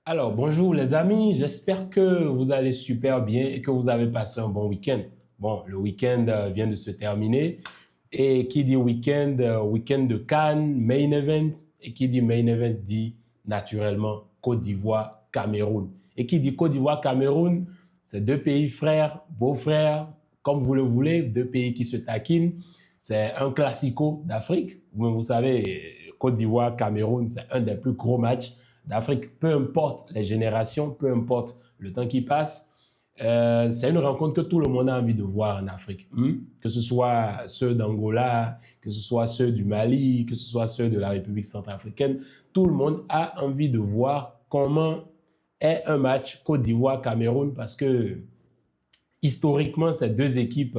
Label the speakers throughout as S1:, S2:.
S1: Alors, bonjour les amis, j'espère que vous allez super bien et que vous avez passé un bon week-end. Bon, le week-end vient de se terminer et qui dit week-end, week-end de Cannes, main event, et qui dit main event dit naturellement Côte d'Ivoire, Cameroun. Et qui dit Côte d'Ivoire, Cameroun, c'est deux pays frères, beaux-frères, comme vous le voulez, deux pays qui se taquinent. C'est un classico d'Afrique. Vous savez, Côte d'Ivoire, Cameroun, c'est un des plus gros matchs d'Afrique, peu importe les générations, peu importe le temps qui passe. C'est une rencontre que tout le monde a envie de voir en Afrique. Que ce soit ceux d'Angola, que ce soit ceux du Mali, que ce soit ceux de la République centrafricaine. Tout le monde a envie de voir comment est un match Côte d'Ivoire-Cameroun parce que historiquement, ces deux équipes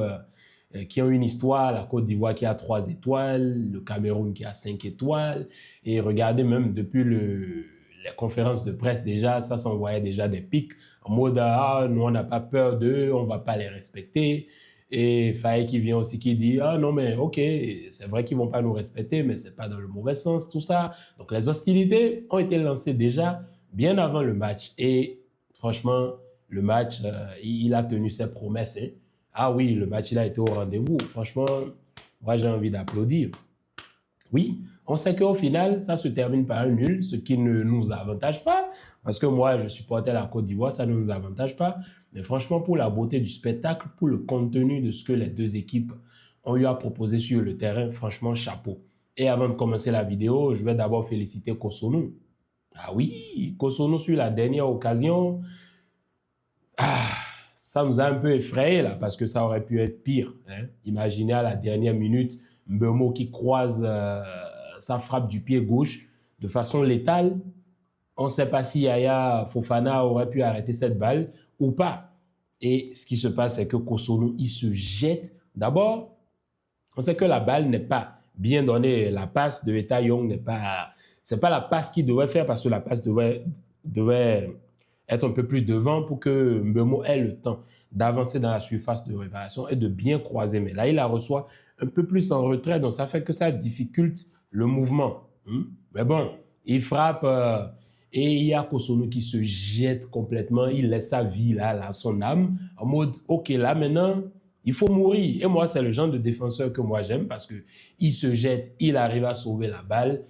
S1: qui ont une histoire, la Côte d'Ivoire qui a 3 étoiles, le Cameroun qui a 5 étoiles. Et regardez même depuis les conférences de presse déjà, ça s'envoyait déjà des pics en mode ah, nous on n'a pas peur d'eux, on va pas les respecter. Et Faye qui vient aussi qui dit ah non mais ok, c'est vrai qu'ils vont pas nous respecter, mais c'est pas dans le mauvais sens tout ça. Donc les hostilités ont été lancées déjà bien avant le match. Et franchement, le match, il a tenu ses promesses. Hein. Ah oui, le match, il a été au rendez-vous. Franchement, moi, j'ai envie d'applaudir. Oui, on sait qu'au final, ça se termine par un nul, ce qui ne nous avantage pas, parce que moi, je supportais la Côte d'Ivoire, ça ne nous avantage pas. Mais franchement, pour la beauté du spectacle, pour le contenu de ce que les deux équipes ont eu à proposer sur le terrain, franchement, chapeau. Et avant de commencer la vidéo, je vais d'abord féliciter Kosonou. Ah oui, Kosonou sur la dernière occasion, ça nous a un peu effrayé là, parce que ça aurait pu être pire. Hein. Imaginez à la dernière minute, Mbeumo qui croise sa frappe du pied gauche de façon létale. On ne sait pas si Yaya Fofana aurait pu arrêter cette balle ou pas. Et ce qui se passe, c'est que Kosonou, il se jette. D'abord, on sait que la balle n'est pas bien donnée. La passe de Eta Young n'est pas... C'est pas la passe qu'il devait faire parce que la passe devait être un peu plus devant pour que Mbeumo ait le temps d'avancer dans la surface de réparation et de bien croiser. Mais là, il la reçoit un peu plus en retrait, donc ça fait que ça difficulte le mouvement. Mais bon, il frappe et il y a Kosonou qui se jette complètement, il laisse sa vie là, son âme, en mode, ok, là maintenant, il faut mourir. Et moi, c'est le genre de défenseur que moi j'aime parce qu'il se jette, il arrive à sauver la balle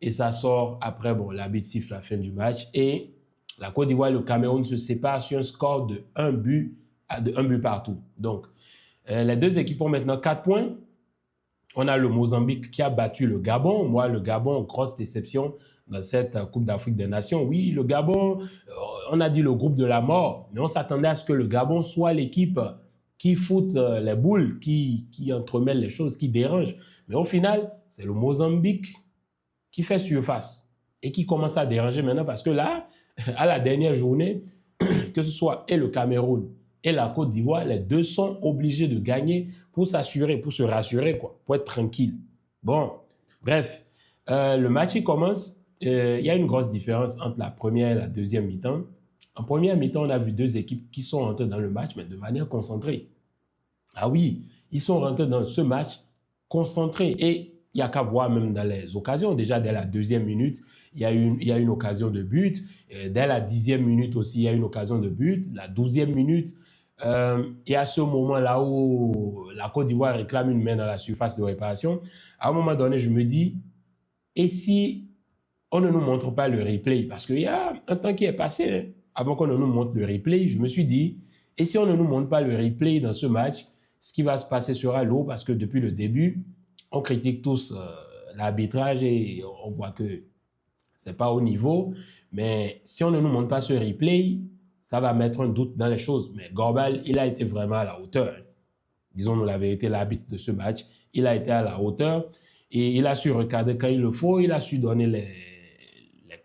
S1: et ça sort après, bon, l'arbitre siffle la fin du match et la Côte d'Ivoire et le Cameroun se séparent sur un score de 1 but, partout. Donc, les deux équipes ont maintenant 4 points. On a le Mozambique qui a battu le Gabon. Moi, le Gabon, grosse déception dans cette Coupe d'Afrique des Nations. Oui, le Gabon, on a dit le groupe de la mort, mais on s'attendait à ce que le Gabon soit l'équipe qui foute les boules, qui entremêle les choses, qui dérange. Mais au final, c'est le Mozambique qui fait surface et qui commence à déranger maintenant parce que là, à la dernière journée, que ce soit et le Cameroun et la Côte d'Ivoire, les deux sont obligés de gagner pour s'assurer, pour se rassurer, quoi, pour être tranquille. Bon, bref, le match il commence. Il y a une grosse différence entre la première et la deuxième mi-temps. En première mi-temps, on a vu deux équipes qui sont rentrées dans le match, mais de manière concentrée. Ah oui, ils sont rentrés dans ce match concentrés. Et il n'y a qu'à voir même dans les occasions. Déjà, dès la deuxième minute, il y a une occasion de but. Et dès la 10e minute aussi, il y a une occasion de but. La 12e minute, il y a ce moment-là où la Côte d'Ivoire réclame une main dans la surface de réparation. À un moment donné, je me dis, et si on ne nous montre pas le replay? Parce qu'il y a un temps qui est passé hein, avant qu'on ne nous montre le replay. Je me suis dit, et si on ne nous montre pas le replay dans ce match, ce qui va se passer sera lourd parce que depuis le début, on critique tous l'arbitrage et on voit que c'est pas au niveau. Mais si on ne nous montre pas ce replay, ça va mettre un doute dans les choses. Mais Gorbal, il a été vraiment à la hauteur. Disons-nous la vérité, l'arbitre de ce match, il a été à la hauteur et il a su recadrer quand il le faut, il a su donner les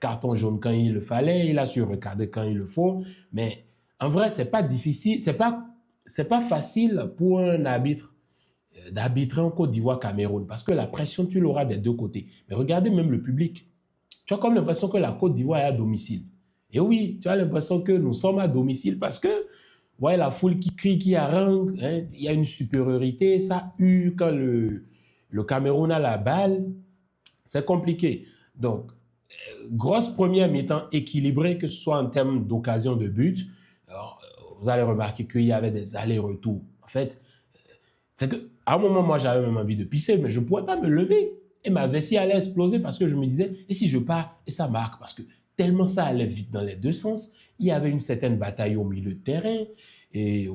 S1: cartons jaunes quand il le fallait, il a su recadrer quand il le faut. Mais en vrai, c'est pas difficile, c'est pas facile pour un arbitre d'arbitrer en Côte d'Ivoire-Cameroun parce que la pression, tu l'auras des deux côtés. Mais regardez même le public. Tu as comme l'impression que la Côte d'Ivoire est à domicile. Et oui, tu as l'impression que nous sommes à domicile parce que ouais, la foule qui crie, qui harangue, hein, il y a une supériorité, ça hue quand le Cameroun a la balle, c'est compliqué. Donc, Grosse première mi-temps équilibrée, que ce soit en termes d'occasion de but. Alors, vous allez remarquer qu'il y avait des allers-retours. En fait, c'est qu'à un moment, moi, j'avais même envie de pisser, mais je ne pouvais pas me lever. Et ma vessie allait exploser parce que je me disais, et si je pars et ça marque? Parce que tellement ça allait vite dans les deux sens. Il y avait une certaine bataille au milieu de terrain. Et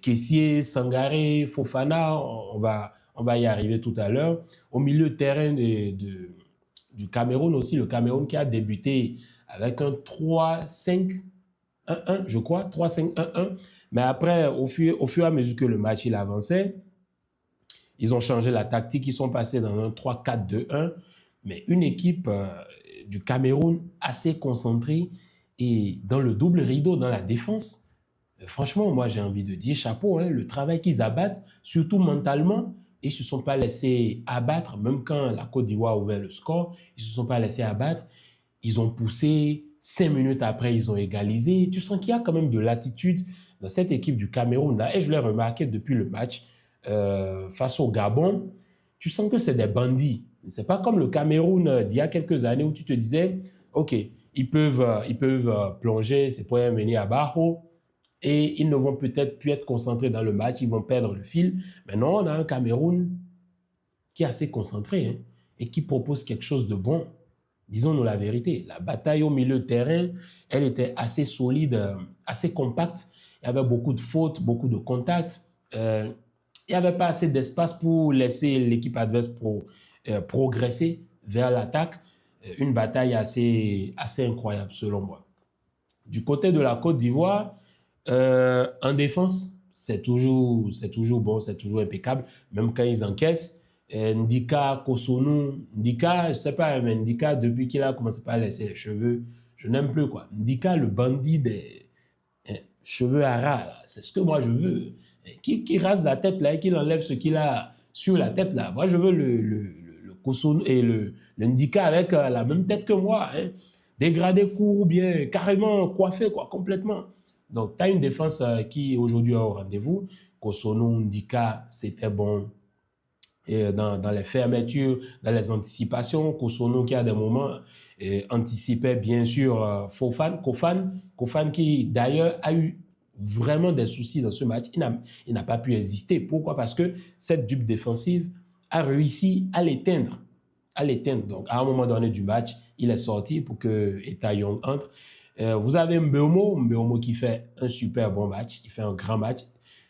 S1: Kessié, Sangaré, Fofana, on va y arriver tout à l'heure. Au milieu de terrain du Cameroun aussi, le Cameroun qui a débuté avec un 3-5-1-1, je crois, 3-5-1-1. Mais après, au fur et à mesure que le match il avançait, ils ont changé la tactique, ils sont passés dans un 3-4-2-1. Mais une équipe du Cameroun assez concentrée et dans le double rideau, dans la défense. Franchement, moi, j'ai envie de dire chapeau, hein, le travail qu'ils abattent, surtout mentalement, ils ne se sont pas laissés abattre, même quand la Côte d'Ivoire a ouvert le score, ils ne se sont pas laissés abattre. Ils ont poussé, 5 minutes après, ils ont égalisé. Tu sens qu'il y a quand même de l'attitude dans cette équipe du Cameroun là, et je l'ai remarqué depuis le match face au Gabon. Tu sens que c'est des bandits. Ce n'est pas comme le Cameroun d'il y a quelques années où tu te disais, OK, ils peuvent plonger, c'est pour mener à Bajo, et ils ne vont peut-être plus être concentrés dans le match, ils vont perdre le fil. Mais non, on a un Cameroun qui est assez concentré, hein, et qui propose quelque chose de bon. Disons-nous la vérité, la bataille au milieu de terrain, elle était assez solide, assez compacte. Il y avait beaucoup de fautes, beaucoup de contacts. Il n'y avait pas assez d'espace pour laisser l'équipe adverse progresser vers l'attaque. Une bataille assez incroyable selon moi. Du côté de la Côte d'Ivoire, en défense, c'est toujours bon, c'est toujours impeccable, même quand ils encaissent. Ndika, Kosunu, Ndika, je ne sais pas, mais Ndika, depuis qu'il a commencé à laisser les cheveux, je n'aime plus quoi. Ndika, le bandit des cheveux à ras, c'est ce que moi je veux. Qui rase la tête là et qui enlève ce qu'il a sur la tête là. Moi je veux le Kosunu et le Ndika avec la même tête que moi. Hein. Dégradé court ou bien carrément coiffé quoi, complètement. Donc, tu as une défense qui aujourd'hui est au rendez-vous. Kosunu, Ndika, c'était bon. Et dans les fermetures, dans les anticipations, Kosunu qui à des moments anticipait bien sûr Kofan qui d'ailleurs a eu vraiment des soucis dans ce match. Il n'a pas pu exister. Pourquoi? Parce que cette dupe défensive a réussi à l'éteindre. Donc, à un moment donné du match, il est sorti pour que Eta Young entre. Vous avez Mbeumo qui fait un super bon match, il fait un grand match.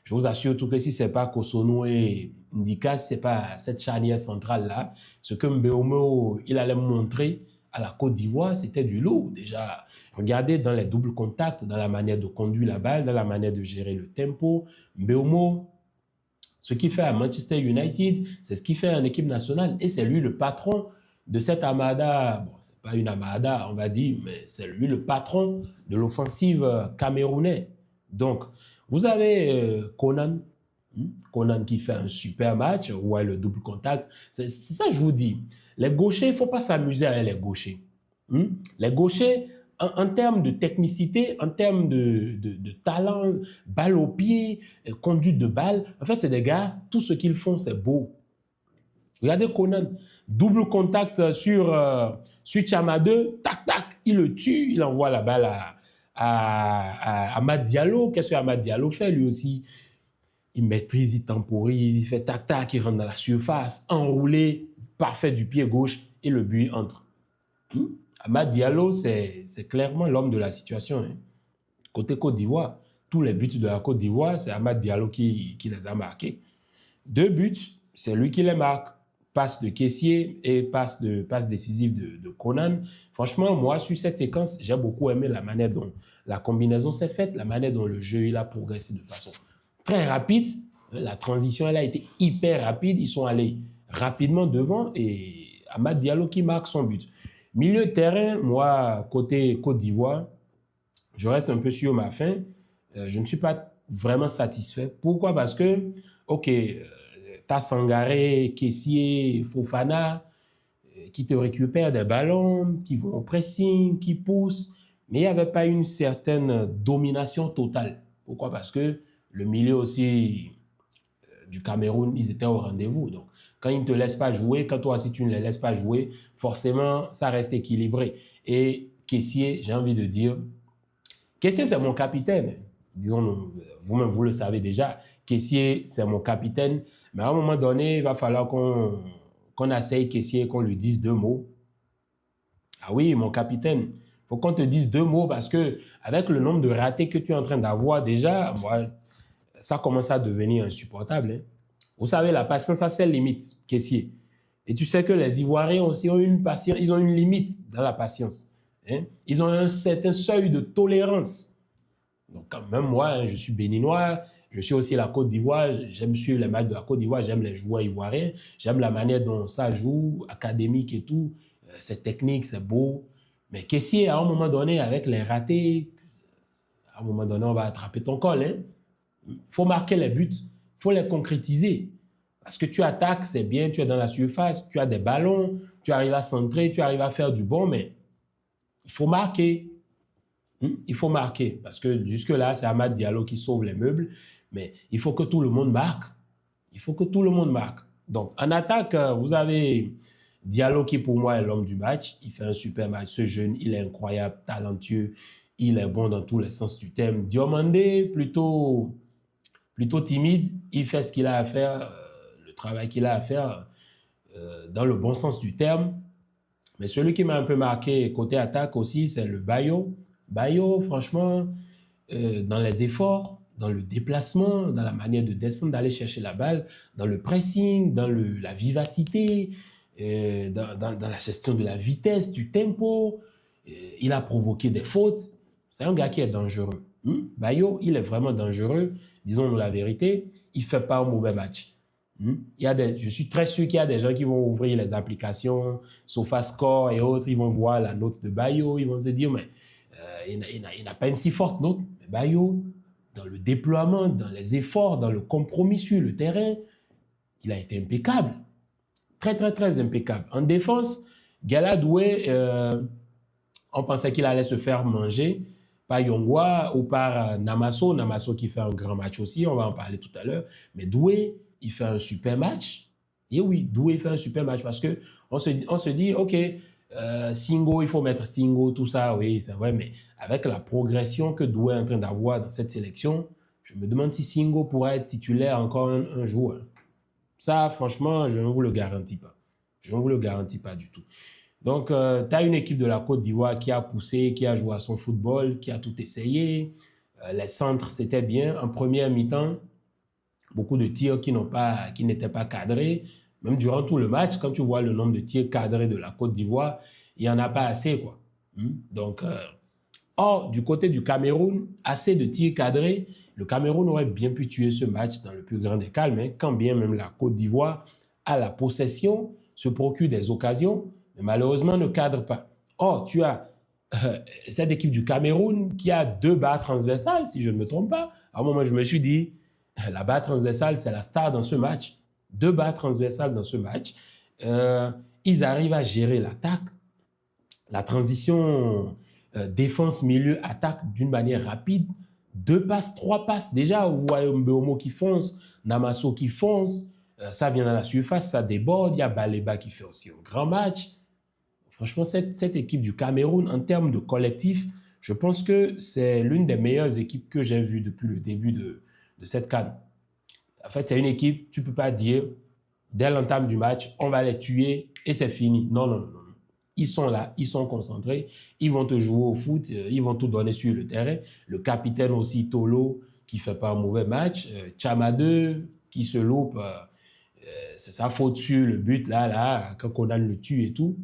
S1: Je vous assure tout que si ce n'est pas Kosunu et Ndika, si ce n'est pas cette charnière centrale-là, ce que Mbeumo il allait montrer à la Côte d'Ivoire, c'était du lourd. Déjà, regardez dans les doubles contacts, dans la manière de conduire la balle, dans la manière de gérer le tempo. Mbeumo, ce qu'il fait à Manchester United, c'est ce qu'il fait en équipe nationale. Et c'est lui le patron de cette armada. Bon, ce n'est pas une armada, on va dire, mais c'est lui le patron de l'offensive camerounaise. Donc, vous avez Conan qui fait un super match, ouais, le double contact. C'est ça que je vous dis. Les gauchers, il ne faut pas s'amuser avec les gauchers. Les gauchers, en termes de technicité, en termes de talent, balle au pied, conduite de balle, en fait, c'est des gars, tout ce qu'ils font, c'est beau. Regardez Conan, double contact sur Chama 2, tac, tac, il le tue, il envoie la balle à Amad Diallo. Qu'est-ce que Amad Diallo fait lui aussi? Il maîtrise, il temporise, il fait tac, tac, il rentre dans la surface, enroulé, parfait du pied gauche, et le but entre. Amad Diallo, c'est clairement l'homme de la situation. Hein. Côté Côte d'Ivoire, tous les buts de la Côte d'Ivoire, c'est Amad Diallo qui les a marqués. 2 buts, c'est lui qui les marque. Passe de Kessié et passe décisive de Conan. Franchement, moi, sur cette séquence, j'ai beaucoup aimé la manière dont la combinaison s'est faite, la manière dont le jeu il a progressé de façon très rapide. La transition, elle a été hyper rapide. Ils sont allés rapidement devant et Amad Diallo qui marque son but. Milieu de terrain, moi, côté Côte d'Ivoire, je reste un peu sur ma faim. Je ne suis pas vraiment satisfait. Pourquoi? Parce que, OK, t'as Sangaré, Kessié, Fofana, qui te récupèrent des ballons, qui vont au pressing, qui poussent, mais il n'y avait pas une certaine domination totale. Pourquoi? Parce que le milieu aussi du Cameroun, ils étaient au rendez-vous. Donc, Quand ils ne te laissent pas jouer, quand toi aussi tu ne les laisses pas jouer, forcément, ça reste équilibré. Et Kessié, j'ai envie de dire, Kessié, c'est mon capitaine. Disons, vous-même, vous le savez déjà. Kessié, c'est mon capitaine. Mais à un moment donné, il va falloir qu'on essaye Kessié, qu'on lui dise 2 mots. Ah oui, mon capitaine, il faut qu'on te dise 2 mots parce que avec le nombre de ratés que tu es en train d'avoir déjà, moi, ça commence à devenir insupportable. Hein. Vous savez, la patience a ses limites, Kessié. Et tu sais que les Ivoiriens aussi ont une patience, ils ont une limite dans la patience. Hein. Ils ont un certain seuil de tolérance. Donc, quand même, moi, hein, je suis béninois, je suis aussi la Côte d'Ivoire, j'aime suivre les matchs de la Côte d'Ivoire, j'aime les joueurs ivoiriens, j'aime la manière dont ça joue, académique et tout, c'est technique, c'est beau. Mais Kessié, à un moment donné, avec les ratés, à un moment donné, on va attraper ton col. Il faut marquer les buts, il faut les concrétiser. Parce que tu attaques, c'est bien, tu es dans la surface, tu as des ballons, tu arrives à centrer, tu arrives à faire du bon, mais il faut marquer. Il faut marquer. Parce que jusque-là, c'est Amad Diallo qui sauve les meubles, mais il faut que tout le monde marque. Il faut que tout le monde marque. Donc, en attaque, vous avez Diallo qui, pour moi, est l'homme du match. Il fait un super match. Ce jeune, il est incroyable, talentueux. Il est bon dans tous les sens du terme. Diomandé, plutôt timide. Il fait ce qu'il a à faire, le travail qu'il a à faire, dans le bon sens du terme. Mais celui qui m'a un peu marqué côté attaque aussi, c'est le Bayo. Bayo, franchement, dans les efforts, dans le déplacement, dans la manière de descendre, d'aller chercher la balle, dans le pressing, dans la vivacité, dans la gestion de la vitesse, du tempo. Il a provoqué des fautes. C'est un gars qui est dangereux. Bayo, il est vraiment dangereux. Disons-nous la vérité, il ne fait pas un mauvais match. Je suis très sûr qu'il y a des gens qui vont ouvrir les applications, SofaScore et autres, ils vont voir la note de Bayo, ils vont se dire, mais il n'a pas une si forte note. Mais Bayo, dans le déploiement, dans les efforts, dans le compromis sur le terrain, il a été impeccable. Très, très, très impeccable. En défense, Gala Doué, on pensait qu'il allait se faire manger par Yongwa ou par Namasso. Namasso qui fait un grand match aussi, on va en parler tout à l'heure. Mais Doué, il fait un super match. Et oui, Doué fait un super match parce qu'on se dit, OK, Singo, il faut mettre Singo, tout ça, oui, c'est vrai, mais avec la progression que Doué est en train d'avoir dans cette sélection, je me demande si Singo pourrait être titulaire encore un jour. Ça, franchement, je ne vous le garantis pas. Je ne vous le garantis pas du tout. Donc, tu as une équipe de la Côte d'Ivoire qui a poussé, qui a joué à son football, qui a tout essayé. Les centres, c'était bien. En première mi-temps, beaucoup de tirs qui n'étaient pas cadrés. Même durant tout le match, quand tu vois le nombre de tirs cadrés de la Côte d'Ivoire, il n'y en a pas assez, quoi. Donc, or, du côté du Cameroun, assez de tirs cadrés. Le Cameroun aurait bien pu tuer ce match dans le plus grand des calmes, hein, quand bien même la Côte d'Ivoire a la possession, se procure des occasions, mais malheureusement ne cadre pas. Or, tu as cette équipe du Cameroun qui a 2 barres transversales, si je ne me trompe pas. À un moment, je me suis dit, la barre transversale, c'est la star dans ce match. 2 barres transversales dans ce match. Ils arrivent à gérer l'attaque, la transition défense-milieu-attaque d'une manière rapide. 2 passes, 3 passes. Déjà, vous voyez Mbeumo qui fonce, Namasso qui fonce. Ça vient dans la surface, ça déborde. Il y a Baleba qui fait aussi un grand match. Franchement, cette équipe du Cameroun, en termes de collectif, je pense que c'est l'une des meilleures équipes que j'ai vues depuis le début de cette CAN. En fait, c'est une équipe, tu ne peux pas dire, dès l'entame du match, on va les tuer et c'est fini. Non, non, non. Ils sont là, ils sont concentrés, ils vont te jouer au foot, ils vont tout donner sur le terrain. Le capitaine aussi, Tolo, qui ne fait pas un mauvais match. Tchamadeu, qui se loupe, c'est sa faute sur le but, là, quand Konan le tue et tout.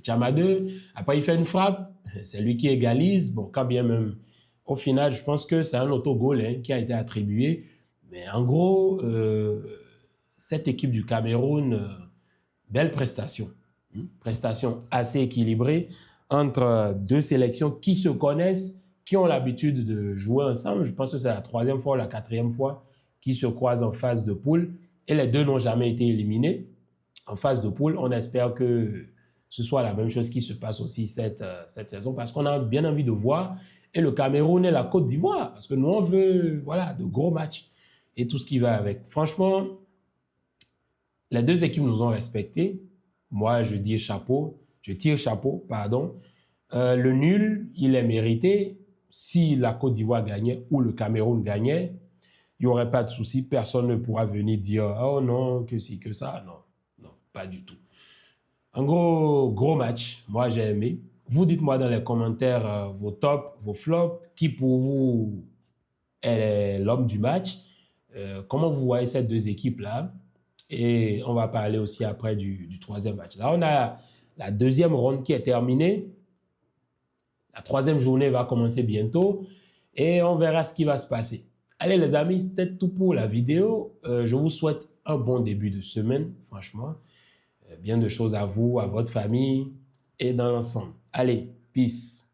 S1: Tchamadeu, après il fait une frappe, c'est lui qui égalise. Bon, quand bien même, au final, je pense que c'est un autogol qui a été attribué. Mais en gros, cette équipe du Cameroun, belle prestation. Prestation assez équilibrée entre 2 sélections qui se connaissent, qui ont l'habitude de jouer ensemble. Je pense que c'est la 3e fois ou la 4e fois qu'ils se croisent en phase de poule. Et les 2 n'ont jamais été éliminés. En phase de poule, on espère que ce soit la même chose qui se passe aussi cette saison parce qu'on a bien envie de voir et le Cameroun et la Côte d'Ivoire parce que nous, on veut de gros matchs et tout ce qui va avec. Franchement, Les deux équipes nous ont respectés. Moi, je tire chapeau, pardon. Le nul, il est mérité. Si la Côte d'Ivoire gagnait ou le Cameroun gagnait, il n'y aurait pas de souci. Personne ne pourra venir dire « Oh non, que ci, que ça ». Non, non, pas du tout. En gros match. Moi, j'ai aimé. Vous dites-moi dans les commentaires vos tops, vos flops. Qui pour vous est l'homme du match? Comment vous voyez ces deux équipes-là? Et on va parler aussi après du troisième match. Là, on a la deuxième ronde qui est terminée. La troisième journée va commencer bientôt et on verra ce qui va se passer. Allez les amis, c'était tout pour la vidéo. Je vous souhaite un bon début de semaine, franchement. Bien de choses à vous, à votre famille et dans l'ensemble. Allez, peace.